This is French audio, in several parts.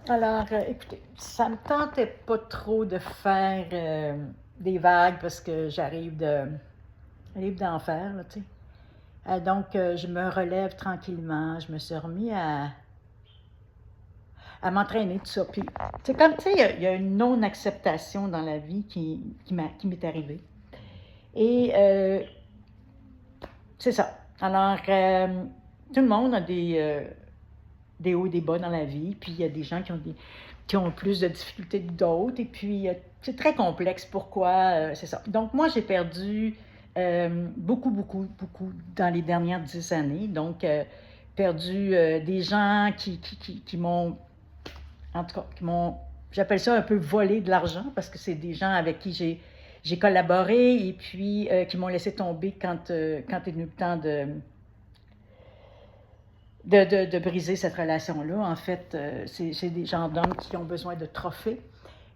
Alors, écoutez, ça me tentait pas trop de faire des vagues parce que j'arrive d'en faire, là, tu sais. Donc, je me relève tranquillement. Je me suis remis à m'entraîner, tout ça. Puis, c'est comme, tu sais, il y a une non-acceptation dans la vie qui m'est arrivée. Et c'est ça. Alors, tout le monde a des hauts et des bas dans la vie. Puis, il y a des gens qui ont plus de difficultés que d'autres. Et puis, c'est très complexe. Pourquoi? C'est ça. Donc, moi, j'ai perdu beaucoup, beaucoup, beaucoup dans les dernières 10 années. Donc, perdu des gens qui m'ont, en tout cas, j'appelle ça un peu volé de l'argent parce que c'est des gens avec qui j'ai collaboré et puis qui m'ont laissé tomber quand est venu le temps de briser cette relation-là. En fait, c'est des gens d'hommes qui ont besoin de trophées.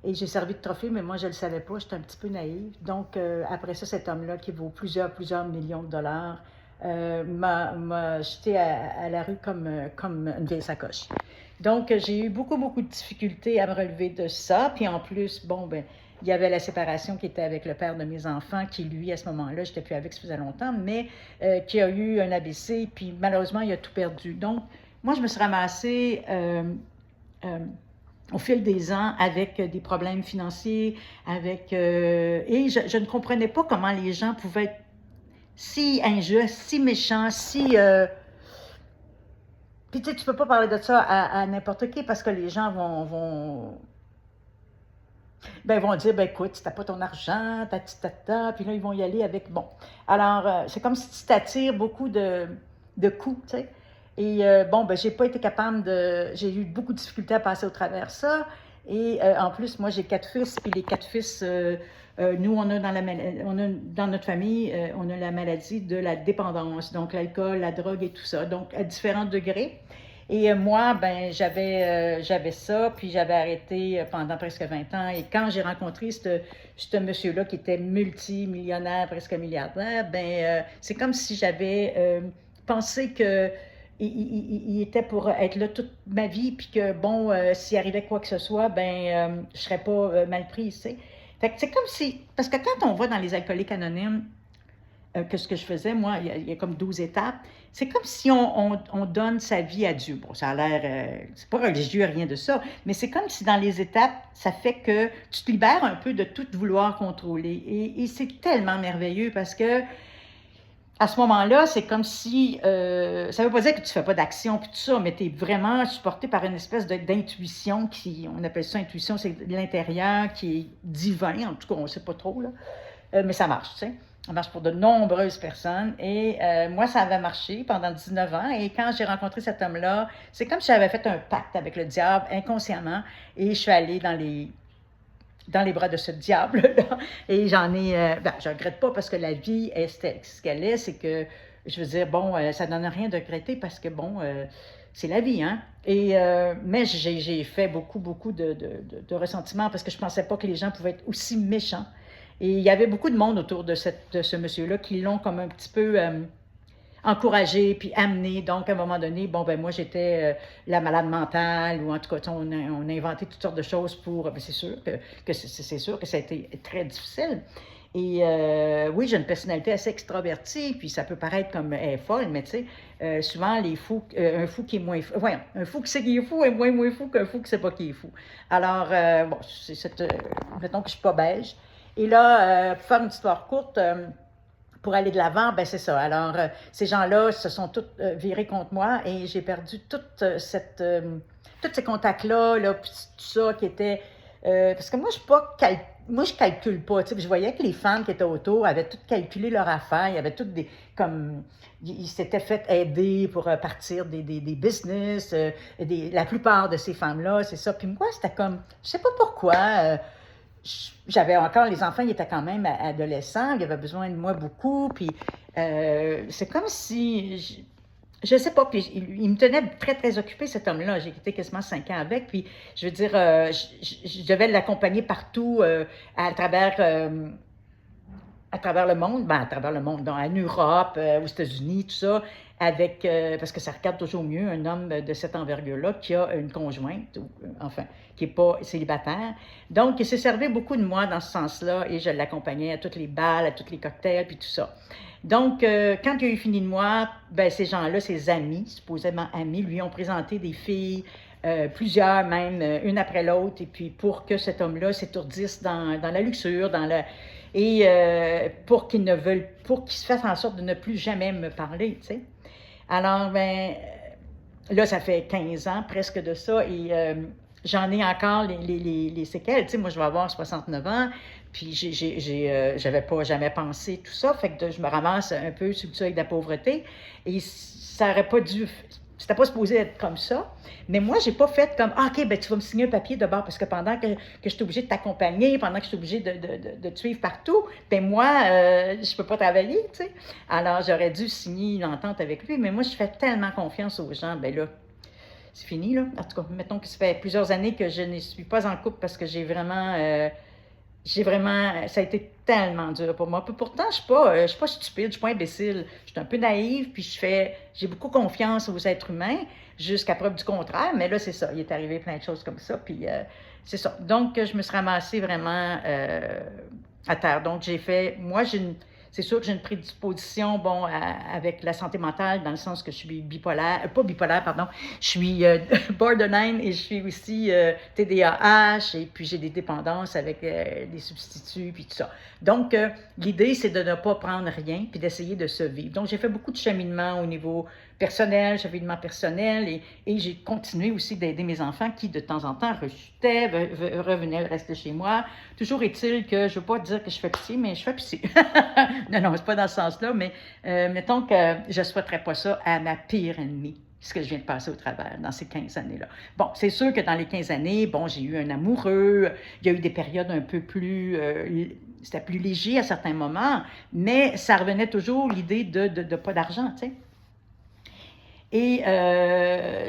Et j'ai servi de trophée, mais moi, je ne le savais pas. J'étais un petit peu naïve. Donc, après ça, cet homme-là, qui vaut plusieurs millions de dollars, m'a jeté à la rue comme une vieille sacoche. Donc, j'ai eu beaucoup, beaucoup de difficultés à me relever de ça. Puis en plus, bon, ben, il y avait la séparation qui était avec le père de mes enfants, qui lui, à ce moment-là, je n'étais plus avec, ça faisait longtemps, mais qui a eu un ABC, puis malheureusement, il a tout perdu. Donc, moi, je me suis ramassée euh, au fil des ans avec des problèmes financiers, et je ne comprenais pas comment les gens pouvaient être si injustes, si méchants, si... Puis tu sais, tu peux pas parler de ça à n'importe qui parce que les gens vont dire, ben écoute, t'as pas ton argent, puis là, ils vont y aller avec, bon. Alors, c'est comme si tu t'attires beaucoup de coups, tu sais. Et bon, ben j'ai pas été capable j'ai eu beaucoup de difficultés à passer au travers ça. Et en plus, moi, j'ai 4 fils, puis les 4 fils, nous, dans notre famille, on a la maladie de la dépendance, donc l'alcool, la drogue et tout ça, donc à différents degrés. Et moi, ben, j'avais ça, puis j'avais arrêté pendant presque 20 ans. Et quand j'ai rencontré ce monsieur-là qui était multimillionnaire, presque milliardaire, ben, c'est comme si j'avais pensé que il était pour être là toute ma vie, puis que, bon, s'il arrivait quoi que ce soit, ben, je serais pas mal prise, tu sais. Fait que c'est comme si, parce que quand on va dans les alcooliques anonymes, que ce que je faisais, moi, il y a comme 12 étapes. C'est comme si on donne sa vie à Dieu. Bon, ça a l'air, c'est pas religieux, rien de ça, mais c'est comme si dans les étapes, ça fait que tu te libères un peu de tout vouloir contrôler. Et c'est tellement merveilleux parce que à ce moment-là, c'est comme si, ça veut pas dire que tu fais pas d'action puis tout ça, mais tu es vraiment supporté par une espèce d'intuition on appelle ça intuition, c'est de l'intérieur qui est divin, en tout cas, on sait pas trop, là. Mais ça marche, tu sais. Ça marche pour de nombreuses personnes. Et moi, ça avait marché pendant 19 ans. Et quand j'ai rencontré cet homme-là, c'est comme si j'avais fait un pacte avec le diable inconsciemment. Et je suis allée dans les bras de ce diable-là. Et je regrette pas parce que la vie, ce qu'elle est, c'est que, je veux dire, bon, ça donne rien de regretter parce que, bon, c'est la vie, hein. Et, mais j'ai fait beaucoup, beaucoup de ressentiments parce que je pensais pas que les gens pouvaient être aussi méchants. Et il y avait beaucoup de monde autour de ce monsieur-là qui l'ont comme un petit peu encouragé puis amené. Donc, à un moment donné, bon, ben moi, j'étais la malade mentale ou en tout cas, on a inventé toutes sortes de choses pour... Ben, c'est sûr c'est sûr que ça a été très difficile. Et oui, j'ai une personnalité assez extravertie, puis ça peut paraître comme elle est folle, mais tu sais, souvent, un fou qui est moins fou, voyons, un fou qui sait qu'il est fou est moins fou qu'un fou qui sait pas qu'il est fou. Alors, bon, mettons que je suis pas beige. Et là, pour faire une histoire courte, pour aller de l'avant, ben c'est ça. Alors, ces gens-là se sont tous virés contre moi et j'ai perdu tous ces contacts-là, là, puis tout ça qui était... parce que moi, je calcule pas. Tu sais, je voyais que les femmes qui étaient autour avaient toutes calculé leur affaire. Il y avait toutes des... comme ils s'étaient fait aider pour partir des business. La plupart de ces femmes-là, c'est ça. Puis moi, c'était comme... Je sais pas pourquoi... j'avais encore, les enfants, ils étaient quand même adolescents, ils avaient besoin de moi beaucoup, puis c'est comme si, je sais pas, puis il me tenait très, très occupé, cet homme-là, j'ai quitté quasiment 5 ans avec, puis je veux dire, je devais l'accompagner partout à travers le monde, ben, à travers le monde, en Europe, aux États-Unis, tout ça. avec, parce que ça regarde toujours mieux un homme de cette envergure-là qui a une conjointe, ou, enfin, qui n'est pas célibataire. Donc, il s'est servi beaucoup de moi dans ce sens-là et je l'accompagnais à toutes les balles, à tous les cocktails, puis tout ça. Donc, quand il a eu fini de moi, ben, ces gens-là, ses amis, supposément amis, lui ont présenté des filles, plusieurs même, une après l'autre, et puis pour que cet homme-là s'étourdisse dans la luxure, et pour qu'il se fasse en sorte de ne plus jamais me parler, tu sais. Alors, ben, là, ça fait 15 ans presque de ça, et j'en ai encore les séquelles. Tu sais, moi, je vais avoir 69 ans, puis j'avais pas jamais pensé tout ça, fait que je me ramasse un peu sur le seuil de la pauvreté, et ça aurait pas dû... C'était pas supposé être comme ça, mais moi, j'ai pas fait comme ah, OK, ben tu vas me signer un papier d'abord parce que pendant que je suis obligée de t'accompagner, pendant que je suis obligée de te suivre partout, ben moi, je peux pas travailler, tu sais. Alors, j'aurais dû signer une entente avec lui, mais moi, je fais tellement confiance aux gens, ben là, c'est fini, là. En tout cas, mettons que ça fait plusieurs années que je ne suis pas en couple parce que j'ai vraiment, ça a été tellement dur pour moi. Puis pourtant, je suis pas stupide, je suis pas imbécile. Je suis un peu naïve, puis j'ai beaucoup confiance aux êtres humains, jusqu'à preuve du contraire. Mais là, c'est ça, il est arrivé plein de choses comme ça, puis c'est ça. Donc, je me suis ramassée vraiment à terre. Donc, c'est sûr que j'ai une prédisposition, bon, avec la santé mentale, dans le sens que je suis bipolaire, pas bipolaire, pardon, je suis borderline et je suis aussi TDAH, et puis j'ai des dépendances avec des substituts, puis tout ça. Donc, l'idée, c'est de ne pas prendre rien, puis d'essayer de se vivre. Donc, j'ai fait beaucoup de cheminement au niveau personnel, cheminement personnel, et j'ai continué aussi d'aider mes enfants qui, de temps en temps, rechutaient, revenaient rester chez moi. Toujours est-il que, je ne veux pas dire que je fais pitié, mais je fais pitié. Non, c'est pas dans ce sens-là, mais mettons que je ne souhaiterais pas ça à ma pire ennemie, ce que je viens de passer au travers dans ces 15 années-là. Bon, c'est sûr que dans les 15 années, bon, j'ai eu un amoureux, il y a eu des périodes un peu plus... c'était plus léger à certains moments, mais ça revenait toujours l'idée de pas d'argent, tu sais. Et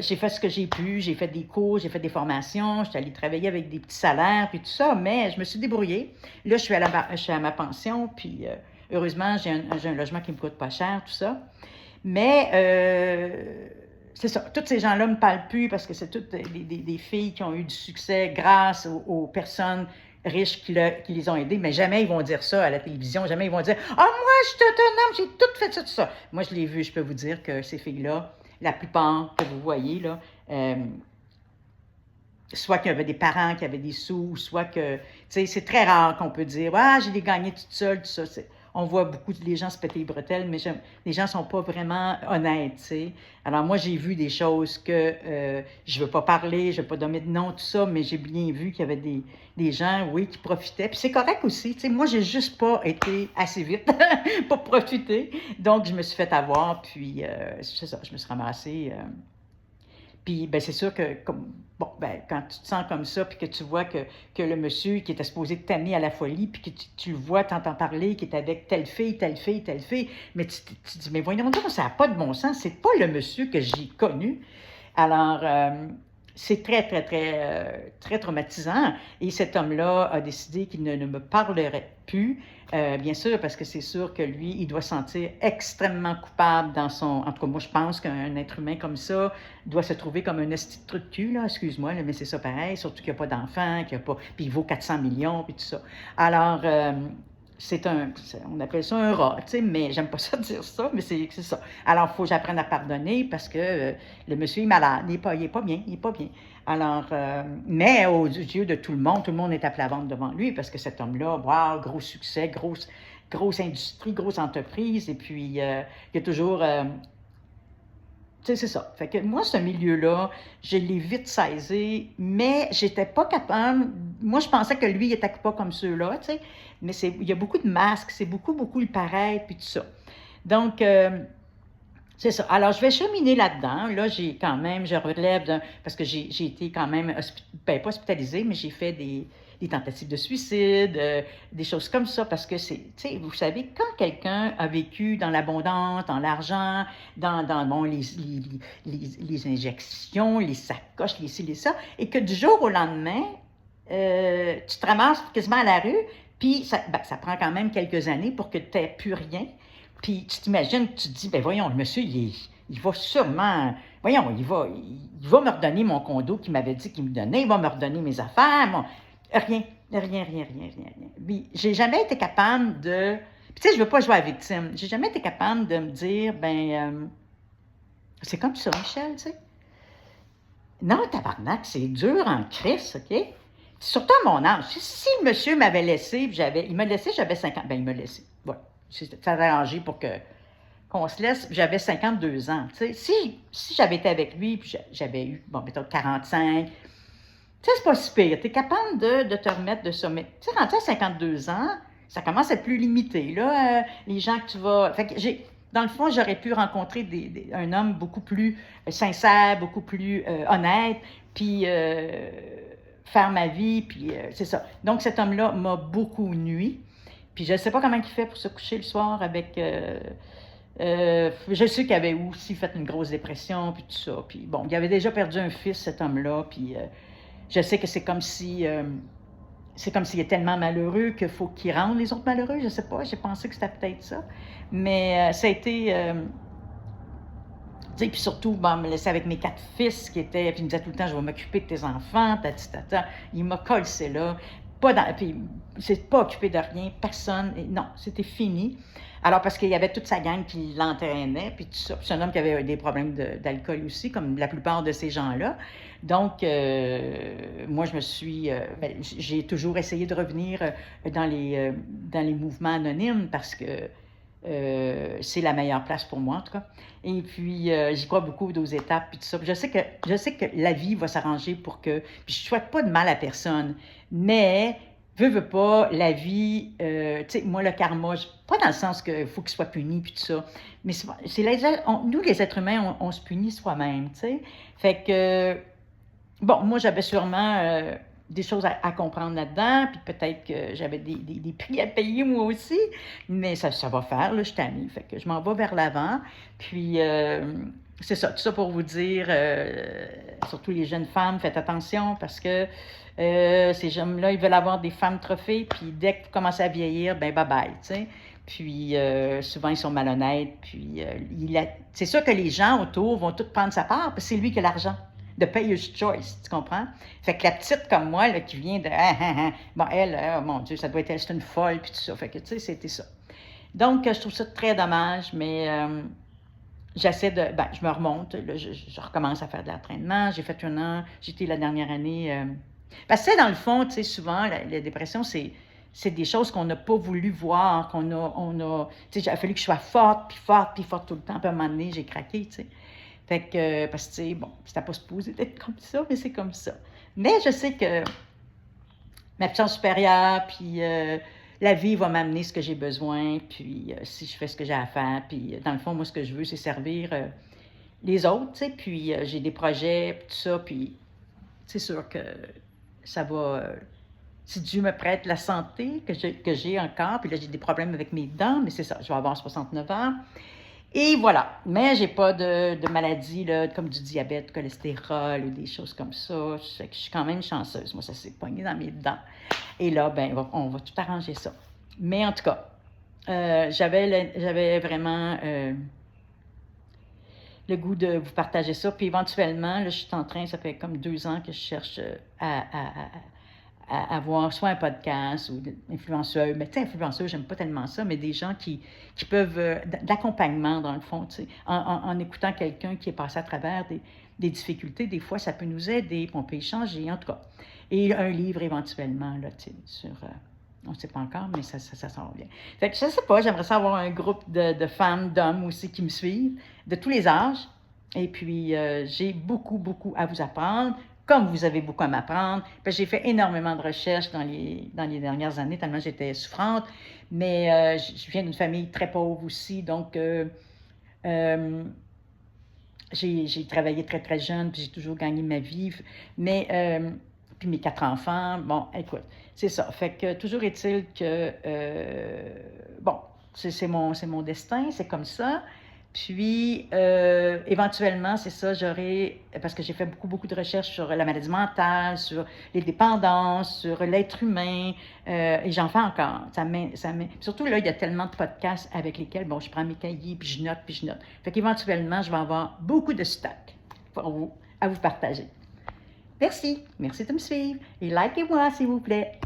j'ai fait ce que j'ai pu, j'ai fait des cours, j'ai fait des formations, j'étais allée travailler avec des petits salaires, puis tout ça, mais je me suis débrouillée. Là, je suis à ma pension, puis heureusement, j'ai un logement qui me coûte pas cher, tout ça. Mais c'est ça, tous ces gens-là ne me parlent plus parce que c'est toutes des filles qui ont eu du succès grâce aux personnes riches qui les ont aidés, mais jamais ils vont dire ça à la télévision, jamais ils vont dire « Ah, moi, je suis autonome, j'ai tout fait ça, tout ça. » Moi, je l'ai vu, je peux vous dire que ces filles-là, la plupart que vous voyez, là, soit qu'il y avait des parents qui avaient des sous, soit que, tu sais, c'est très rare qu'on peut dire « Ah, j'ai les gagné toute seule, tout ça. » On voit beaucoup de les gens se péter les bretelles, mais les gens ne sont pas vraiment honnêtes, tu sais. Alors moi, j'ai vu des choses que je ne veux pas parler, je ne veux pas donner de nom, tout ça, mais j'ai bien vu qu'il y avait des gens, oui, qui profitaient. Puis c'est correct aussi, tu sais. Moi, j'ai juste pas été assez vite pour profiter. Donc, je me suis fait avoir, puis c'est ça, je me suis ramassée... Puis, ben, c'est sûr que, bon, ben, quand tu te sens comme ça, puis que tu vois que le monsieur qui était supposé t'amener à la folie, puis que tu le vois, t'entends parler, qui est avec telle fille, telle fille, telle fille, mais tu dis, mais voyons donc, ça n'a pas de bon sens, c'est pas le monsieur que j'ai connu. Alors, c'est très, très, très, très traumatisant. Et cet homme-là a décidé qu'il ne me parlerait plus. Bien sûr, parce que c'est sûr que lui, il doit se sentir extrêmement coupable dans son... En tout cas, moi, je pense qu'un être humain comme ça doit se trouver comme un esti de truc de cul, là, excuse-moi, là, mais c'est ça pareil, surtout qu'il n'y a pas d'enfant, qu'il y a pas... Puis il vaut 400 millions, puis tout ça. Alors, on appelle ça un rat, tu sais, mais j'aime pas ça dire ça, mais c'est ça. Alors, il faut que j'apprenne à pardonner parce que le monsieur est malade, il est pas bien, il est pas bien. Alors, mais aux yeux de tout le monde est à plat ventre devant lui parce que cet homme-là, wow, gros succès, grosse industrie, grosse entreprise, et puis il y a toujours... tu sais, c'est ça. Fait que moi, ce milieu-là, je l'ai vite saisi, mais j'étais pas capable... Moi, je pensais que lui, il était pas comme ceux-là, tu sais, mais il y a beaucoup de masques, c'est beaucoup le paraître, puis tout ça. Donc, c'est ça. Alors, je vais cheminer là-dedans. Là, je relève parce que j'ai été quand même, pas hospitalisée, mais j'ai fait des tentatives de suicide, des choses comme ça, parce que tu sais, vous savez, quand quelqu'un a vécu dans l'abondance, dans l'argent, bon, les injections, les sacoches, les ci, les ça, et que du jour au lendemain, tu te ramasses quasiment à la rue, puis ça prend quand même quelques années pour que tu n'aies plus rien. Puis tu t'imagines, tu te dis, ben voyons, le monsieur, il il va sûrement, voyons, il va me redonner mon condo qu'il m'avait dit qu'il me donnait, il va me redonner mes affaires, rien, rien, rien, rien, rien, rien. Puis, j'ai jamais été capable de, puis tu sais, je veux pas jouer à la victime, j'ai jamais été capable de me dire, c'est comme ça, Michel, tu sais. Non, tabarnak, c'est dur en crise, OK? Surtout à mon âge. Si le monsieur m'avait laissé, il m'a laissé, j'avais 50, il m'a laissé. Voilà. Ça a arrangé pour qu'on se laisse, j'avais 52 ans. Tu sais, si j'avais été avec lui, puis j'avais eu, mettons 45, tu sais, c'est pas si pire. Tu es capable de te remettre de ça. Mais tu sais, rendu à 52 ans, ça commence à être plus limité, là, les gens que tu vas... Fait que dans le fond, j'aurais pu rencontrer un homme beaucoup plus sincère, beaucoup plus honnête, puis faire ma vie, puis c'est ça. Donc, cet homme-là m'a beaucoup nui. Puis je ne sais pas comment il fait pour se coucher le soir avec... je sais qu'il avait aussi fait une grosse dépression, puis tout ça. Puis bon, il avait déjà perdu un fils, cet homme-là, puis je sais que c'est comme si... c'est comme s'il est tellement malheureux qu'il faut qu'il rende les autres malheureux. Je ne sais pas, j'ai pensé que c'était peut-être ça. Mais ça a été... tu sais, puis surtout, me laisser avec mes 4 fils qui étaient... Puis il me disait tout le temps, je vais m'occuper de tes enfants, tata. Il m'a collé là. Puis il s'est pas occupé de rien, personne. Non, c'était fini. Alors, parce qu'il y avait toute sa gang qui l'entraînait, puis tout ça. Puis c'est un homme qui avait des problèmes d'alcool aussi, comme la plupart de ces gens-là. Donc, moi, j'ai toujours essayé de revenir dans les mouvements anonymes parce que c'est la meilleure place pour moi, en tout cas. Et puis, j'y crois beaucoup aux étapes, puis tout ça. Puis je sais que la vie va s'arranger pour que... Puis je ne souhaite pas de mal à personne, mais... Veux pas, la vie, tu sais, moi, le karma, pas dans le sens qu'il faut qu'il soit puni, puis tout ça, mais nous, les êtres humains, on se punit soi-même, tu sais. Fait que, bon, moi, j'avais sûrement des choses à comprendre là-dedans, puis peut-être que j'avais des prix à payer, moi aussi, mais ça va faire, là, je suis amie. Fait que je m'en vais vers l'avant, puis... c'est ça, tout ça pour vous dire, surtout les jeunes femmes, faites attention parce que ces hommes-là, ils veulent avoir des femmes trophées, puis dès que vous commencez à vieillir, bye-bye, tu sais. Puis souvent, ils sont malhonnêtes, puis c'est sûr que les gens autour vont tous prendre sa part, parce que c'est lui qui a l'argent. De payer's choice, tu comprends? Fait que la petite comme moi, là, qui vient de... bon, elle, oh mon Dieu, ça doit être elle, c'est une folle, puis tout ça. Fait que, tu sais, c'était ça. Donc, je trouve ça très dommage, mais... j'essaie de... je me remonte, là, je recommence à faire de l'entraînement. J'ai fait 1 an, j'étais la dernière année... parce que dans le fond, tu sais, souvent, la dépression, c'est des choses qu'on n'a pas voulu voir, tu sais, il a fallu que je sois forte, puis forte, puis forte tout le temps. Puis à un moment donné, j'ai craqué, tu sais. Fait que, parce que, tu sais, bon, c'était pas supposé d'être comme ça, mais c'est comme ça. Mais je sais que ma puissance supérieure, puis... la vie va m'amener ce que j'ai besoin, puis si je fais ce que j'ai à faire, puis dans le fond, moi, ce que je veux, c'est servir les autres, tu sais, puis j'ai des projets, puis tout ça, puis c'est sûr que ça va... si Dieu me prête la santé que j'ai encore, puis là, j'ai des problèmes avec mes dents, mais c'est ça, je vais avoir 69 ans, et voilà. Mais j'ai pas de maladie, là, comme du diabète, cholestérol, ou des choses comme ça. Je suis quand même chanceuse. Moi, ça s'est pogné dans mes dents. Et là, on va tout arranger ça. Mais en tout cas, j'avais vraiment le goût de vous partager ça. Puis éventuellement, là, je suis en train, ça fait comme 2 ans que je cherche à avoir soit un podcast ou influenceur. Mais tu sais, influenceur, j'aime pas tellement ça, mais des gens qui peuvent, d'accompagnement dans le fond, tu sais, en écoutant quelqu'un qui est passé à travers des difficultés, des fois, ça peut nous aider, puis on peut échanger, en tout cas. Et un livre éventuellement, là, tu sais, sur... on ne sait pas encore, mais ça s'en vient. Fait que je ne sais pas, j'aimerais ça avoir un groupe de femmes, d'hommes aussi qui me suivent, de tous les âges. Et puis, j'ai beaucoup, beaucoup à vous apprendre, comme vous avez beaucoup à m'apprendre. J'ai fait énormément de recherches dans les dernières années, tellement j'étais souffrante. Mais je viens d'une famille très pauvre aussi, donc j'ai travaillé très, très jeune, puis j'ai toujours gagné ma vie. Mais, puis mes 4 enfants, bon, écoute, c'est ça. Fait que toujours est-il que, bon, c'est mon destin, c'est comme ça. Puis, éventuellement, c'est ça, j'aurai, parce que j'ai fait beaucoup de recherches sur la maladie mentale, sur les dépendances, sur l'être humain, et j'en fais encore. Surtout là, il y a tellement de podcasts avec lesquels, bon, je prends mes cahiers, puis je note, puis je note. Fait qu'éventuellement, je vais avoir beaucoup de stock à vous partager. Merci de me suivre et likez-moi, s'il vous plaît.